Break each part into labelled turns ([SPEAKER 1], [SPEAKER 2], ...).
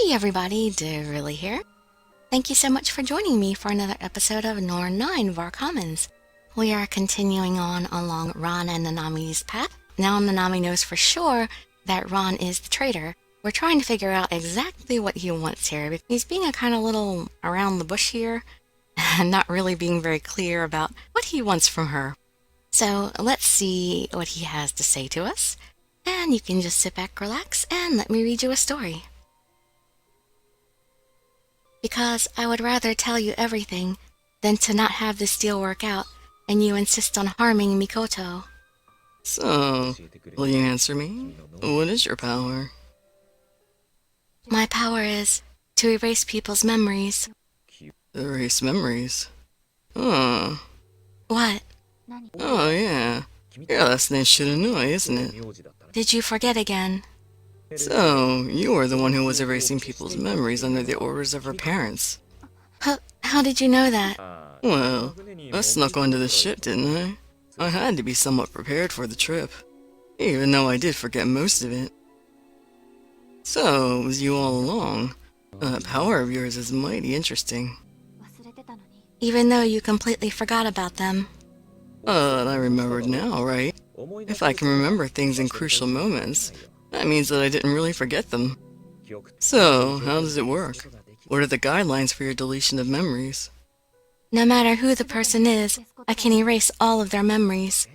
[SPEAKER 1] Hey everybody, Dirili here. Thank you so much for joining me for another episode of Norn9 of our Commons. We are continuing on along Ron and Nanami's path. Now Nanami knows for sure that Ron is the traitor. We're trying to figure out exactly what he wants here, because he's being a kind of little around the bush here, and not really being very clear about what he wants from her. So let's see what he has to say to us, and you can just sit back, relax, and let me read you a story. Because I would rather tell you everything than to not have this deal work out, and you insist on harming Mikoto.
[SPEAKER 2] So, will you answer me? What is your power?
[SPEAKER 1] My power is to erase people's memories.
[SPEAKER 2] Erase memories? Huh.
[SPEAKER 1] What?
[SPEAKER 2] Oh, yeah. Your last name Shiranui, isn't it?
[SPEAKER 1] Did you forget again?
[SPEAKER 2] So, you were the one who was erasing people's memories under the orders of her parents.
[SPEAKER 1] How did you know that?
[SPEAKER 2] Well, I snuck onto the ship, didn't I? I had to be somewhat prepared for the trip, even though I did forget most of it. So, it was you all along. That power of yours is mighty interesting.
[SPEAKER 1] Even though you completely forgot about them.
[SPEAKER 2] I remembered now, right? If I can remember things in crucial moments, that means that I didn't really forget them. So, how does it work? What are the guidelines for your deletion of memories?
[SPEAKER 1] No matter who the person is, I can erase all of their memories.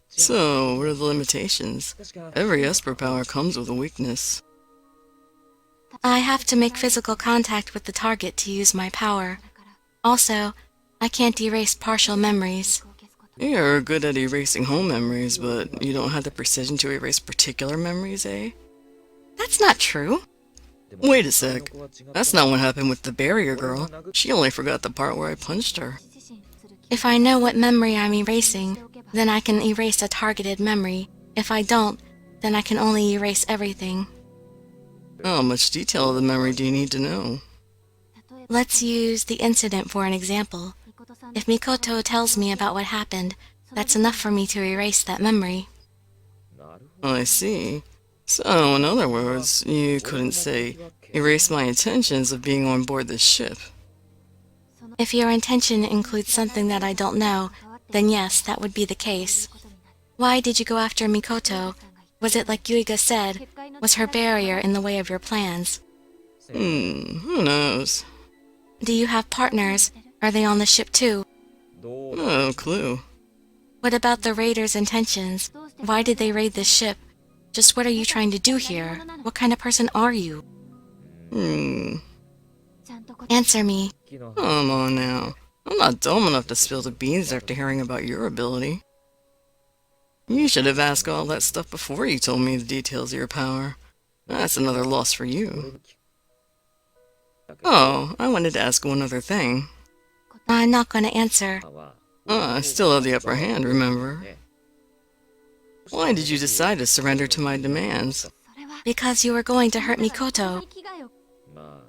[SPEAKER 2] So, what are the limitations? Every Esper power comes with a weakness.
[SPEAKER 1] I have to make physical contact with the target to use my power. Also, I can't erase partial memories.
[SPEAKER 2] You're good at erasing whole memories, but you don't have the precision to erase particular memories, eh?
[SPEAKER 1] That's not true.
[SPEAKER 2] Wait a sec. That's not what happened with the barrier girl. She only forgot the part where I punched her.
[SPEAKER 1] If I know what memory I'm erasing, then I can erase a targeted memory. If I don't, then I can only erase everything.
[SPEAKER 2] How much detail of the memory do you need to know?
[SPEAKER 1] Let's use the incident for an example. If Mikoto tells me about what happened, that's enough for me to erase that memory.
[SPEAKER 2] I see. So, in other words, you couldn't say, erase my intentions of being on board this ship.
[SPEAKER 1] If your intention includes something that I don't know, then yes, that would be the case. Why did you go after Mikoto? Was it like Yuiga said? Was her barrier in the way of your plans?
[SPEAKER 2] Who knows?
[SPEAKER 1] Do you have partners? Are they on the ship too?
[SPEAKER 2] No clue.
[SPEAKER 1] What about the raiders' intentions? Why did they raid this ship? Just what are you trying to do here? What kind of person are you? Answer me.
[SPEAKER 2] Come on now. I'm not dumb enough to spill the beans after hearing about your ability. You should have asked all that stuff before you told me the details of your power. That's another loss for you. Oh, I wanted to ask one other thing.
[SPEAKER 1] I'm not going to answer.
[SPEAKER 2] I still have the upper hand, remember? Why did you decide to surrender to my demands?
[SPEAKER 1] Because you were going to hurt Mikoto.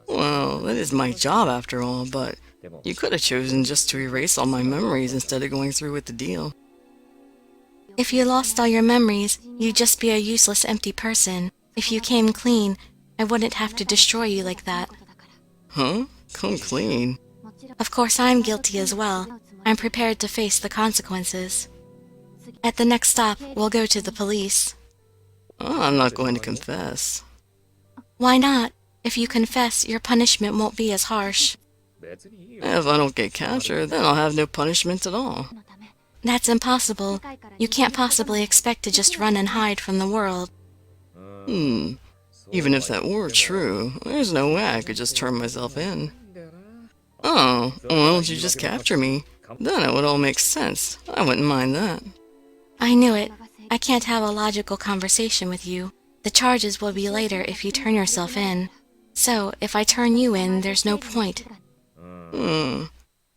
[SPEAKER 2] Well, that is my job after all, but you could have chosen just to erase all my memories instead of going through with the deal.
[SPEAKER 1] If you lost all your memories, you'd just be a useless, empty person. If you came clean, I wouldn't have to destroy you like that.
[SPEAKER 2] Huh? Come clean?
[SPEAKER 1] Of course I'm guilty as well. I'm prepared to face the consequences. At the next stop, we'll go to the police.
[SPEAKER 2] Oh, I'm not going to confess.
[SPEAKER 1] Why not? If you confess, your punishment won't be as harsh.
[SPEAKER 2] If I don't get captured, then I'll have no punishment at all.
[SPEAKER 1] That's impossible. You can't possibly expect to just run and hide from the world.
[SPEAKER 2] Even if that were true, there's no way I could just turn myself in. Oh, why don't you just capture me? Then it would all make sense. I wouldn't mind that.
[SPEAKER 1] I knew it. I can't have a logical conversation with you. The charges will be later if you turn yourself in. So, if I turn you in, there's no point.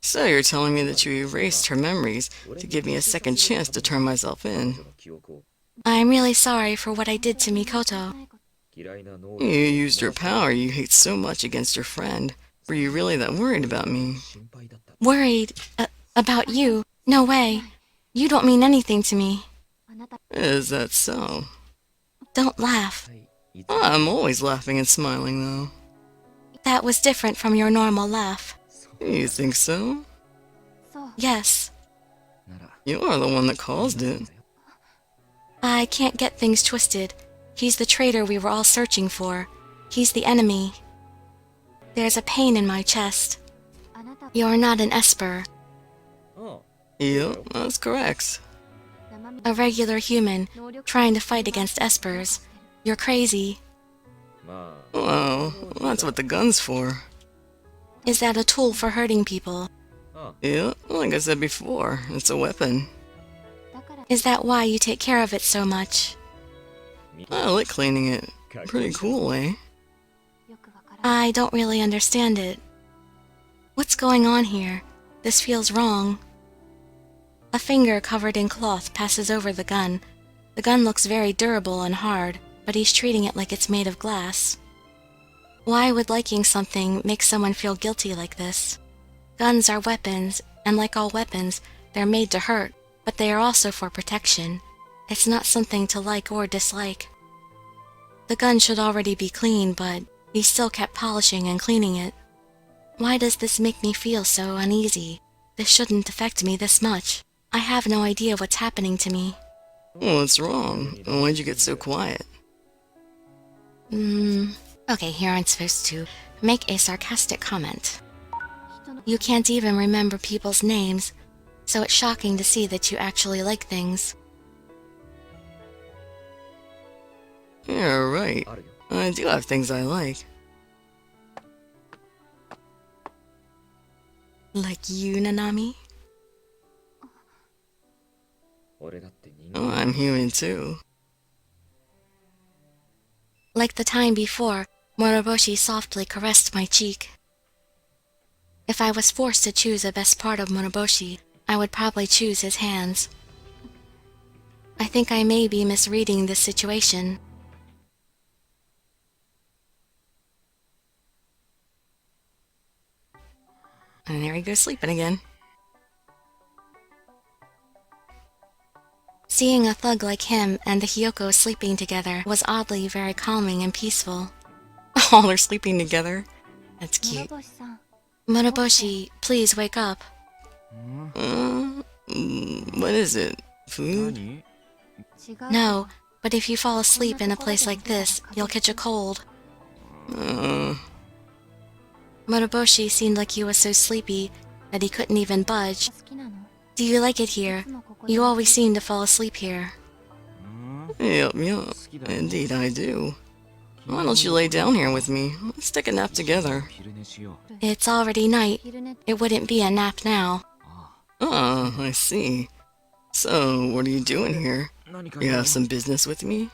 [SPEAKER 2] So you're telling me that you erased her memories to give me a second chance to turn myself in.
[SPEAKER 1] I'm really sorry for what I did to Mikoto.
[SPEAKER 2] You used your power you hate so much against your friend. Were you really that worried about me?
[SPEAKER 1] Worried? About you? No way. You don't mean anything to me.
[SPEAKER 2] Is that so?
[SPEAKER 1] Don't laugh.
[SPEAKER 2] I'm always laughing and smiling, though.
[SPEAKER 1] That was different from your normal laugh.
[SPEAKER 2] You think so?
[SPEAKER 1] Yes.
[SPEAKER 2] You're the one that caused it.
[SPEAKER 1] I can't get things twisted. He's the traitor we were all searching for. He's the enemy. There's a pain in my chest. You're not an Esper.
[SPEAKER 2] Yep, that's correct.
[SPEAKER 1] A regular human, trying to fight against Espers. You're crazy.
[SPEAKER 2] Well, that's what the gun's for.
[SPEAKER 1] Is that a tool for hurting people?
[SPEAKER 2] Yeah, like I said before, it's a weapon.
[SPEAKER 1] Is that why you take care of it so much?
[SPEAKER 2] I like cleaning it. Pretty cool, eh?
[SPEAKER 1] I don't really understand it. What's going on here? This feels wrong. A finger covered in cloth passes over the gun. The gun looks very durable and hard, but he's treating it like it's made of glass. Why would liking something make someone feel guilty like this? Guns are weapons, and like all weapons, they're made to hurt, but they are also for protection. It's not something to like or dislike. The gun should already be clean, but he still kept polishing and cleaning it. Why does this make me feel so uneasy? This shouldn't affect me this much. I have no idea what's happening to me.
[SPEAKER 2] What's wrong? Why'd you get so quiet?
[SPEAKER 1] Okay, here I'm supposed to make a sarcastic comment. You can't even remember people's names, so it's shocking to see that you actually like things.
[SPEAKER 2] Yeah, right. I do have things I like.
[SPEAKER 1] Like you, Nanami?
[SPEAKER 2] Oh, I'm human too.
[SPEAKER 1] Like the time before, Moroboshi softly caressed my cheek. If I was forced to choose the best part of Moroboshi, I would probably choose his hands. I think I may be misreading this situation.
[SPEAKER 2] And there he goes sleeping again.
[SPEAKER 1] Seeing a thug like him and the Hyoko sleeping together was oddly very calming and peaceful.
[SPEAKER 2] Oh, they're sleeping together? That's cute.
[SPEAKER 1] Moroboshi, please wake up.
[SPEAKER 2] What is it? Food?
[SPEAKER 1] No, but if you fall asleep in a place like this, you'll catch a cold. Moroboshi seemed like he was so sleepy that he couldn't even budge. Do you like it here? You always seem to fall asleep here.
[SPEAKER 2] Yep. Indeed I do. Why don't you lay down here with me? Let's take a nap together.
[SPEAKER 1] It's already night. It wouldn't be a nap now.
[SPEAKER 2] Ah, I see. So, what are you doing here? You have some business with me?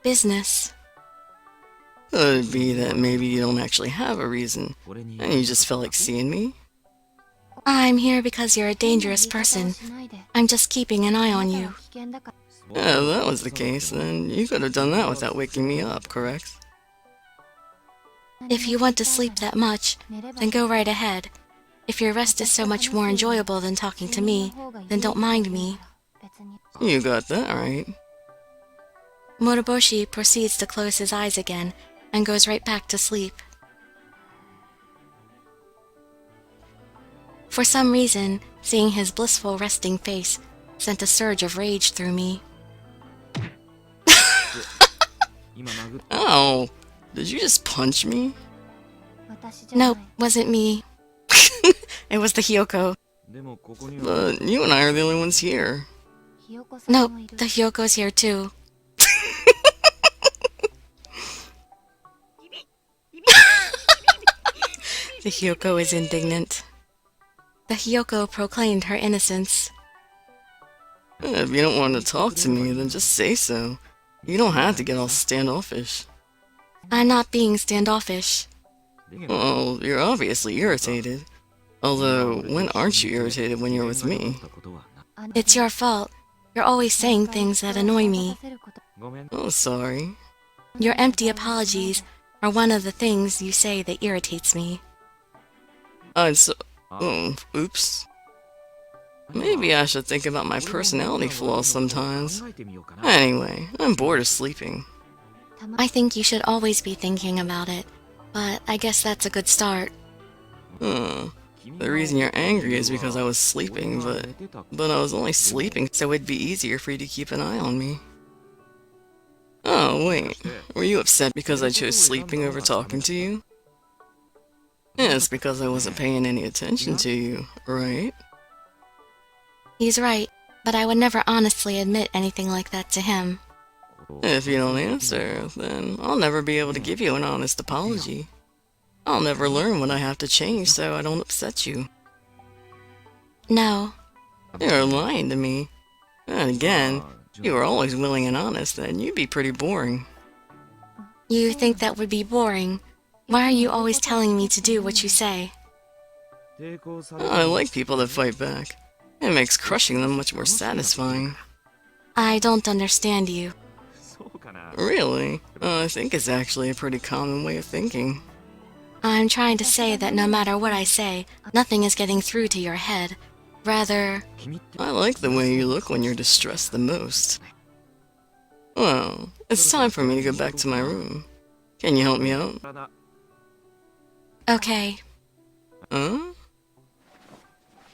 [SPEAKER 1] Business.
[SPEAKER 2] Could it be that maybe you don't actually have a reason, and you just felt like seeing me?
[SPEAKER 1] I'm here because you're a dangerous person. I'm just keeping an eye on you.
[SPEAKER 2] Yeah, if that was the case, then you could have done that without waking me up, correct?
[SPEAKER 1] If you want to sleep that much, then go right ahead. If your rest is so much more enjoyable than talking to me, then don't mind me.
[SPEAKER 2] You got that right.
[SPEAKER 1] Moroboshi proceeds to close his eyes again and goes right back to sleep. For some reason, seeing his blissful resting face sent a surge of rage through me.
[SPEAKER 2] Ow! Did you just punch me?
[SPEAKER 1] Nope, wasn't me.
[SPEAKER 2] It was the Hyoko. But you and I are the only ones here.
[SPEAKER 1] Nope, the Hyoko's here too.
[SPEAKER 2] The Hyoko is indignant.
[SPEAKER 1] The Hyoko proclaimed her innocence.
[SPEAKER 2] If you don't want to talk to me, then just say so. You don't have to get all standoffish.
[SPEAKER 1] I'm not being standoffish.
[SPEAKER 2] Well, you're obviously irritated. Although, when aren't you irritated when you're with me?
[SPEAKER 1] It's your fault. You're always saying things that annoy me.
[SPEAKER 2] Oh, sorry.
[SPEAKER 1] Your empty apologies are one of the things you say that irritates me.
[SPEAKER 2] Oh, oops. Maybe I should think about my personality flaws sometimes. Anyway, I'm bored of sleeping.
[SPEAKER 1] I think you should always be thinking about it, but I guess that's a good start.
[SPEAKER 2] Huh. The reason you're angry is because I was sleeping, but I was only sleeping so it'd be easier for you to keep an eye on me. Oh, wait. Were you upset because I chose sleeping over talking to you? Yeah, it's because I wasn't paying any attention to you, right?
[SPEAKER 1] He's right, but I would never honestly admit anything like that to him.
[SPEAKER 2] If you don't answer, then I'll never be able to give you an honest apology. I'll never learn what I have to change so I don't upset you.
[SPEAKER 1] No.
[SPEAKER 2] You're lying to me. And again, if you were always willing and honest, then you'd be pretty boring.
[SPEAKER 1] You think that would be boring? Why are you always telling me to do what you say?
[SPEAKER 2] I like people that fight back. It makes crushing them much more satisfying.
[SPEAKER 1] I don't understand you.
[SPEAKER 2] Really? I think it's actually a pretty common way of thinking.
[SPEAKER 1] I'm trying to say that no matter what I say, nothing is getting through to your head. Rather...
[SPEAKER 2] I like the way you look when you're distressed the most. Well, it's time for me to go back to my room. Can you help me out?
[SPEAKER 1] Okay.
[SPEAKER 2] Huh?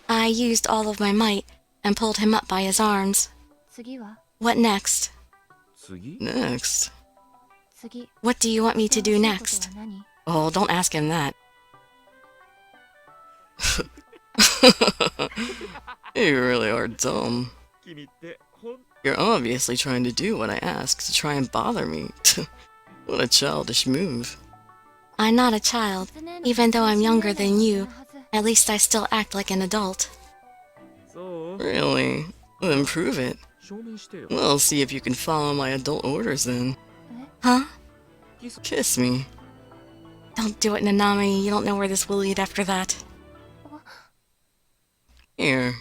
[SPEAKER 1] I used all of my might and pulled him up by his arms. What next?
[SPEAKER 2] Next?
[SPEAKER 1] What do you want me to do next? Oh, don't ask him that.
[SPEAKER 2] You really are dumb. You're obviously trying to do what I ask to try and bother me. What a childish move.
[SPEAKER 1] I'm not a child. Even though I'm younger than you, at least I still act like an adult.
[SPEAKER 2] Really? Then prove it. Well, see if you can follow my adult orders then.
[SPEAKER 1] Huh?
[SPEAKER 2] Kiss me.
[SPEAKER 1] Don't do it, Nanami. You don't know where this will lead after that.
[SPEAKER 2] Here.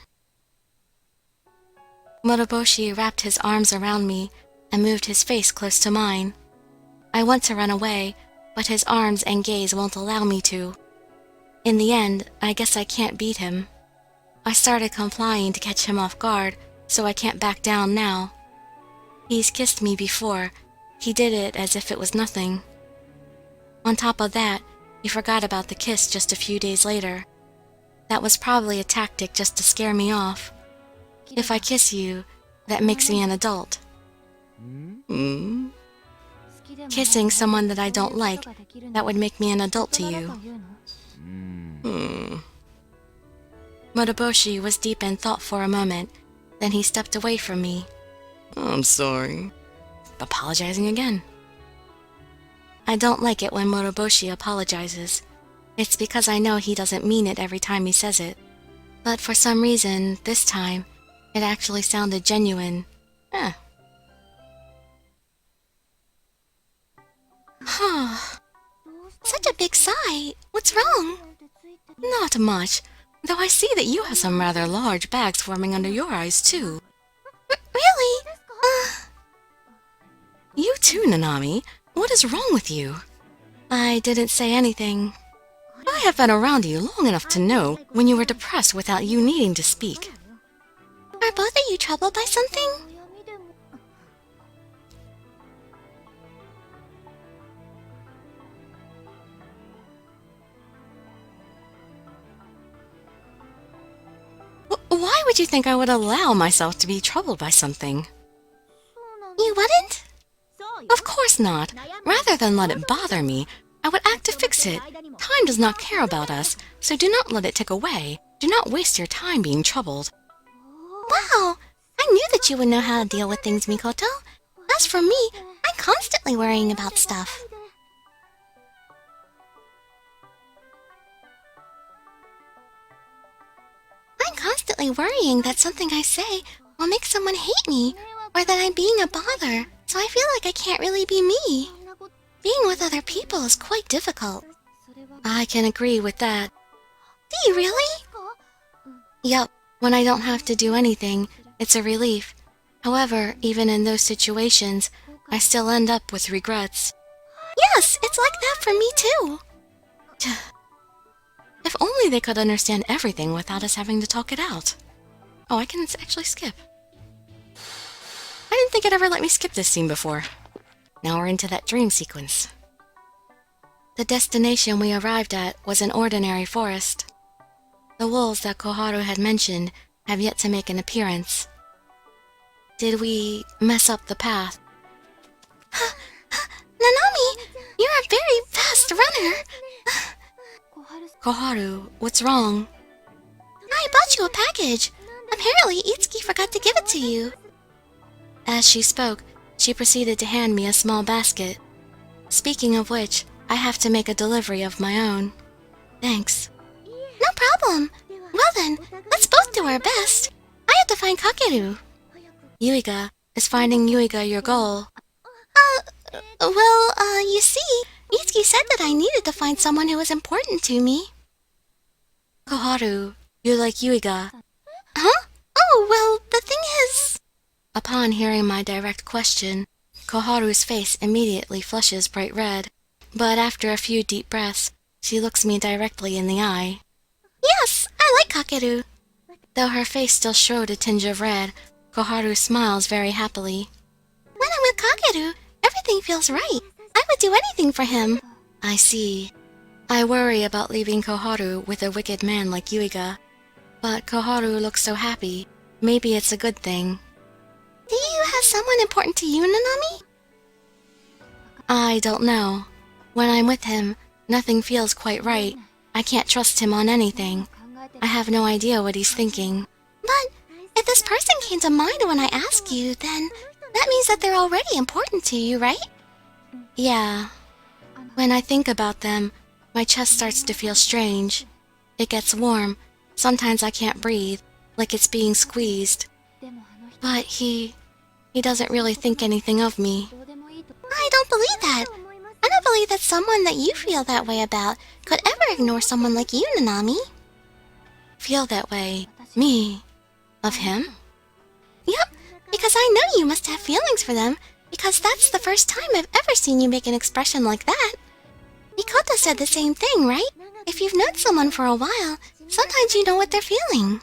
[SPEAKER 1] Moroboshi wrapped his arms around me and moved his face close to mine. I want to run away, but his arms and gaze won't allow me to. In the end, I guess I can't beat him. I started complying to catch him off guard, so I can't back down now. He's kissed me before. He did it as if it was nothing. On top of that, he forgot about the kiss just a few days later. That was probably a tactic just to scare me off. If I kiss you, that makes me an adult.
[SPEAKER 2] Hmm?
[SPEAKER 1] Kissing someone that I don't like, that would make me an adult to you. Moroboshi was deep in thought for a moment, then he stepped away from me.
[SPEAKER 2] I'm sorry.
[SPEAKER 1] Apologizing again. I don't like it when Moroboshi apologizes. It's because I know he doesn't mean it every time he says it. But for some reason, this time, it actually sounded genuine. Such a big sigh. What's wrong? Not much, though I see that you have some rather large bags forming under your eyes, too. Really? You too, Nanami. What is wrong with you? I didn't say anything. I have been around you long enough to know when you were depressed without you needing to speak. Are both of you troubled by something? Why would you think I would allow myself to be troubled by something? You wouldn't? Of course not. Rather than let it bother me, I would act to fix it. Time does not care about us, so do not let it tick away. Do not waste your time being troubled. Wow! I knew that you would know how to deal with things, Mikoto. As for me, I'm constantly worrying about stuff. I'm constantly worrying that something I say will make someone hate me, or that I'm being a bother, so I feel like I can't really be me. Being with other people is quite difficult. I can agree with that. Do you really? Yup, when I don't have to do anything, it's a relief. However, even in those situations, I still end up with regrets. Yes, it's like that for me too. If only they could understand everything without us having to talk it out. Oh, I can actually skip. I didn't think it ever let me skip this scene before. Now we're into that dream sequence. The destination we arrived at was an ordinary forest. The wolves that Koharu had mentioned have yet to make an appearance. Did we mess up the path? Nanami, you're a very fast runner. Koharu, what's wrong? I bought you a package. Apparently, Itsuki forgot to give it to you. As she spoke, she proceeded to hand me a small basket. Speaking of which, I have to make a delivery of my own. Thanks. No problem. Well then, let's both do our best. I have to find Kakeru. Yuiga, is finding Yuiga your goal? You see, Itsuki said that I needed to find someone who was important to me. Koharu, you like Yuiga? Huh? Oh, well, the thing is... Upon hearing my direct question, Koharu's face immediately flushes bright red, but after a few deep breaths, she looks me directly in the eye. Yes, I like Kakeru. Though her face still showed a tinge of red, Koharu smiles very happily. When I'm with Kakeru, everything feels right. I would do anything for him. I see. I worry about leaving Koharu with a wicked man like Yuiga. But Koharu looks so happy. Maybe it's a good thing. Do you have someone important to you, Nanami? I don't know. When I'm with him, nothing feels quite right. I can't trust him on anything. I have no idea what he's thinking. But if this person came to mind when I ask you, then that means that they're already important to you, right? Yeah. When I think about them, my chest starts to feel strange. It gets warm. Sometimes I can't breathe, like it's being squeezed. But he doesn't really think anything of me. I don't believe that. I don't believe that someone that you feel that way about could ever ignore someone like you, Nanami. Feel that way? Me? Of him? Yep, because I know you must have feelings for them, because that's the first time I've ever seen you make an expression like that. Mikoto said the same thing, right? If you've known someone for a while, sometimes you know what they're feeling.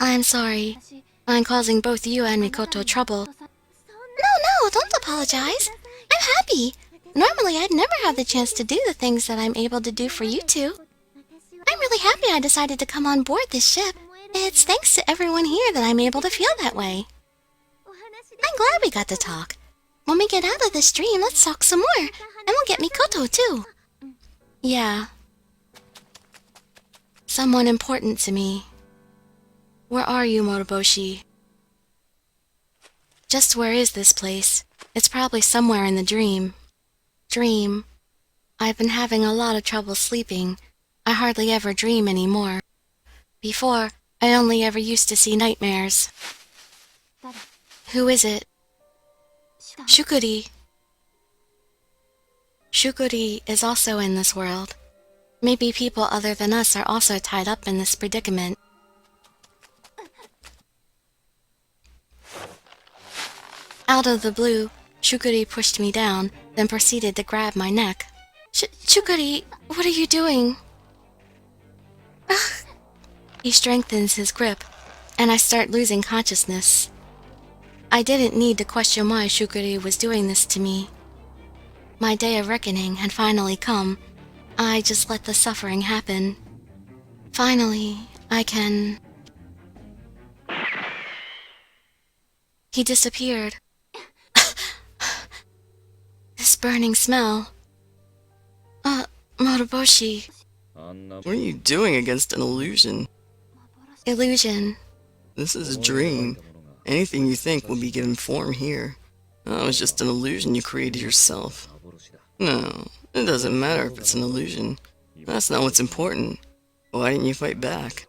[SPEAKER 1] I'm sorry. I'm causing both you and Mikoto trouble. No, don't apologize. I'm happy. Normally, I'd never have the chance to do the things that I'm able to do for you two. I'm really happy I decided to come on board this ship. It's thanks to everyone here that I'm able to feel that way. I'm glad we got to talk. When we get out of this dream, let's talk some more, and we'll get Mikoto too. Yeah. Someone important to me. Where are you, Moroboshi? Just where is this place? It's probably somewhere in the dream. Dream. I've been having a lot of trouble sleeping. I hardly ever dream anymore. Before, I only ever used to see nightmares. Who is it? Shukuri. Shukuri is also in this world. Maybe people other than us are also tied up in this predicament. Out of the blue, Shukuri pushed me down, then proceeded to grab my neck. Shukuri, what are you doing? He strengthens his grip, and I start losing consciousness. I didn't need to question why Shukuri was doing this to me. My day of reckoning had finally come. I just let the suffering happen. Finally, I can... He disappeared. This burning smell. Moroboshi.
[SPEAKER 2] What are you doing against an illusion?
[SPEAKER 1] Illusion.
[SPEAKER 2] This is a dream. Anything you think will be given form here. Oh, it's just an illusion you created yourself. No, it doesn't matter if it's an illusion. That's not what's important. Why didn't you fight back?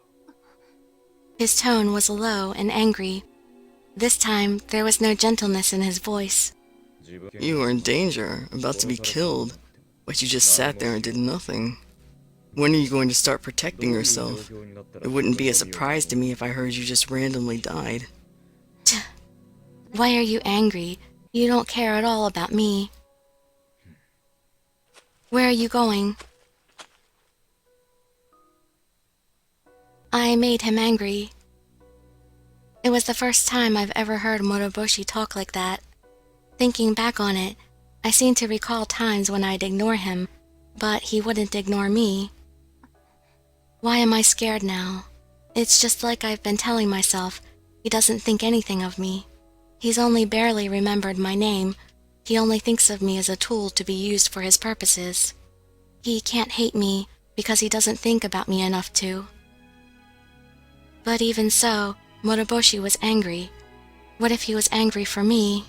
[SPEAKER 1] His tone was low and angry. This time, there was no gentleness in his voice.
[SPEAKER 2] You were in danger, about to be killed, but you just sat there and did nothing. When are you going to start protecting yourself? It wouldn't be a surprise to me if I heard you just randomly died.
[SPEAKER 1] Why are you angry? You don't care at all about me. Where are you going? I made him angry. It was the first time I've ever heard Moroboshi talk like that. Thinking back on it, I seem to recall times when I'd ignore him, but he wouldn't ignore me. Why am I scared now? It's just like I've been telling myself, he doesn't think anything of me. He's only barely remembered my name. He only thinks of me as a tool to be used for his purposes. He can't hate me because he doesn't think about me enough to. But even so, Moroboshi was angry. What if he was angry for me?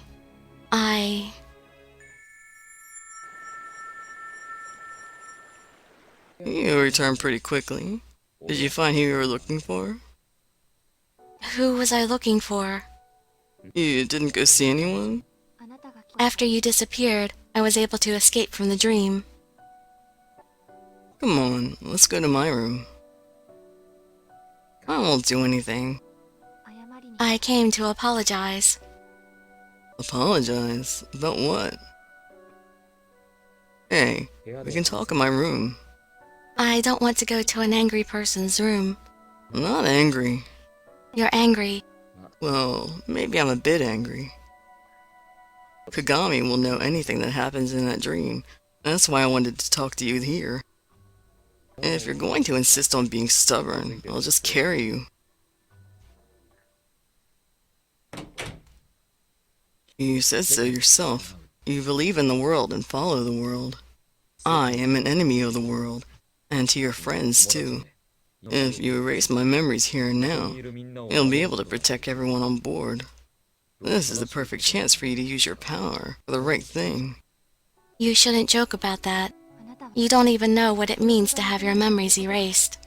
[SPEAKER 2] You returned pretty quickly. Did you find who you were looking for?
[SPEAKER 1] Who was I looking for?
[SPEAKER 2] You didn't go see anyone?
[SPEAKER 1] After you disappeared, I was able to escape from the dream.
[SPEAKER 2] Come on, let's go to my room. I won't do anything.
[SPEAKER 1] I came to apologize.
[SPEAKER 2] Apologize? About what? Hey, we can talk in my room.
[SPEAKER 1] I don't want to go to an angry person's room.
[SPEAKER 2] I'm not angry.
[SPEAKER 1] You're angry.
[SPEAKER 2] Well, maybe I'm a bit angry. Kagami will know anything that happens in that dream. That's why I wanted to talk to you here. And if you're going to insist on being stubborn, I'll just carry you. You said so yourself. You believe in the world and follow the world. I am an enemy of the world, and to your friends too. If you erase my memories here and now, you'll be able to protect everyone on board. This is the perfect chance for you to use your power for the right thing.
[SPEAKER 1] You shouldn't joke about that. You don't even know what it means to have your memories erased.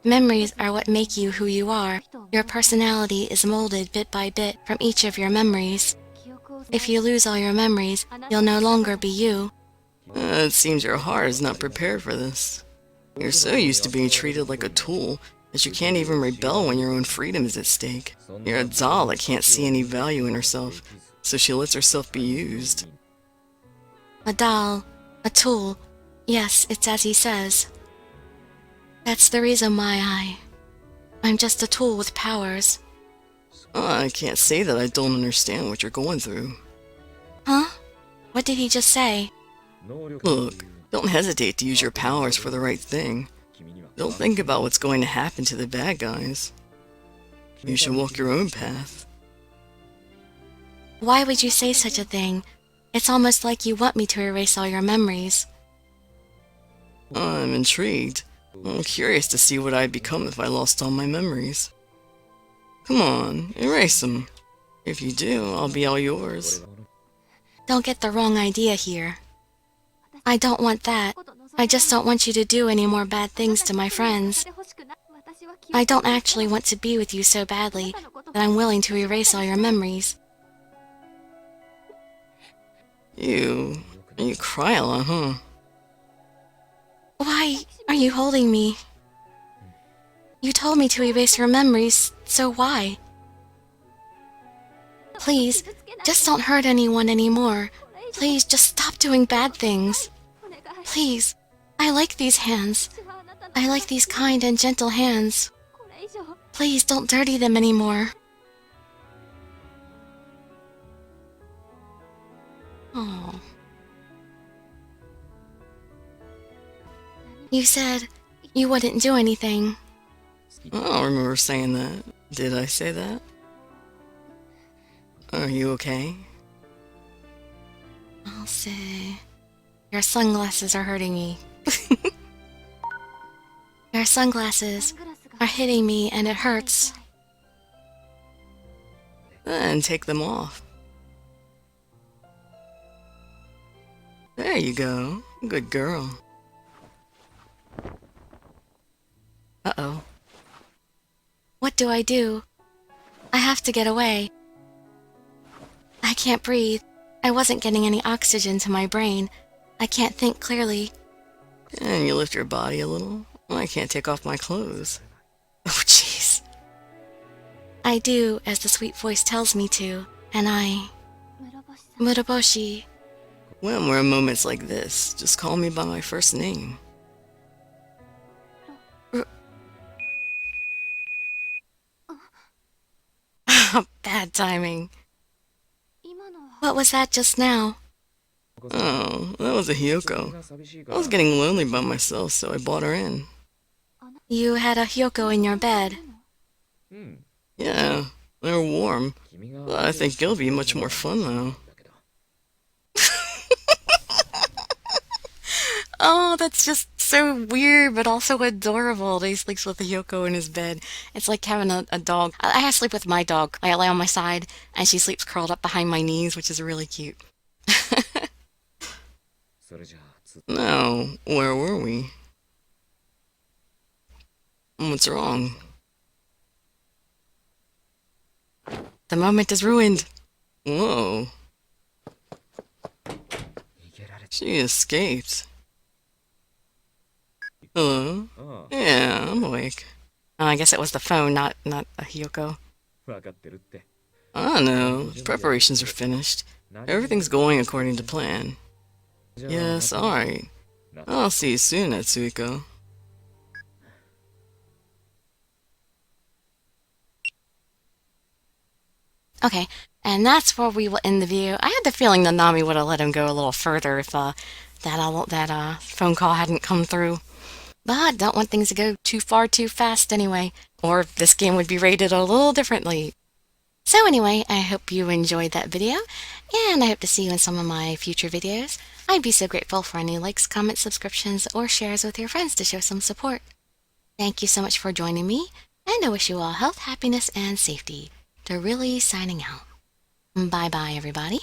[SPEAKER 1] Memories are what make you who you are. Your personality is molded bit by bit from each of your memories. If you lose all your memories, you'll no longer be you.
[SPEAKER 2] It seems your heart is not prepared for this. You're so used to being treated like a tool that you can't even rebel when your own freedom is at stake. You're a doll that can't see any value in herself, so she lets herself be used.
[SPEAKER 1] A doll, a tool. Yes, it's as he says. That's the reason why I'm just a tool with powers.
[SPEAKER 2] I can't say that I don't understand what you're going through.
[SPEAKER 1] Huh? What did he just say?
[SPEAKER 2] Look, don't hesitate to use your powers for the right thing. Don't think about what's going to happen to the bad guys. You should walk your own path.
[SPEAKER 1] Why would you say such a thing? It's almost like you want me to erase all your memories.
[SPEAKER 2] I'm intrigued. I'm curious to see what I'd become if I lost all my memories. Come on, erase them. If you do, I'll be all yours.
[SPEAKER 1] Don't get the wrong idea here. I don't want that. I just don't want you to do any more bad things to my friends. I don't actually want to be with you so badly that I'm willing to erase all your memories.
[SPEAKER 2] You cry a lot, huh?
[SPEAKER 1] Why are you holding me? You told me to erase your memories, so why? Please, just don't hurt anyone anymore. Please, just stop doing bad things. Please, I like these hands. I like these kind and gentle hands. Please, don't dirty them anymore. Oh. You said you wouldn't do anything.
[SPEAKER 2] I don't remember saying that. Did I say that? Are you okay?
[SPEAKER 1] I'll say... Your sunglasses are hurting me. Your sunglasses are hitting me and it hurts.
[SPEAKER 2] Then take them off. There you go. Good girl. Uh-oh.
[SPEAKER 1] What do I do? I have to get away. I can't breathe. I wasn't getting any oxygen to my brain. I can't think clearly.
[SPEAKER 2] And you lift your body a little? I can't take off my clothes. Oh, jeez.
[SPEAKER 1] I do as the sweet voice tells me to, and Muraboshi.
[SPEAKER 2] When we're in moments like this, just call me by my first name.
[SPEAKER 1] Bad timing. What was that just now?
[SPEAKER 2] Oh, that was a Hiyoko. I was getting lonely by myself, so I brought her in.
[SPEAKER 1] You had a Hyoko in your bed.
[SPEAKER 2] Yeah, they're warm, but I think it'll be much more fun now.
[SPEAKER 1] Oh, that's just so weird, but also adorable. He sleeps with a Hyoko in his bed. It's like having a dog. I sleep with my dog. I lay on my side, and she sleeps curled up behind my knees, which is really cute.
[SPEAKER 2] Now, where were we? What's wrong?
[SPEAKER 1] The moment is ruined.
[SPEAKER 2] Whoa. She escaped. Hello? Yeah, I'm awake.
[SPEAKER 1] Oh, I guess it was the phone, not a Hyoko.
[SPEAKER 2] I know. Preparations are finished. Everything's going according to plan. Yes, alright. I'll see you soon, Natsuko.
[SPEAKER 1] Okay, and that's where we will end the video. I had the feeling Nanami would have let him go a little further if that phone call hadn't come through. But don't want things to go too far too fast anyway, or this game would be rated a little differently. So anyway, I hope you enjoyed that video, and I hope to see you in some of my future videos. I'd be so grateful for any likes, comments, subscriptions, or shares with your friends to show some support. Thank you so much for joining me, and I wish you all health, happiness, and safety. Dirili signing out. Bye-bye, everybody.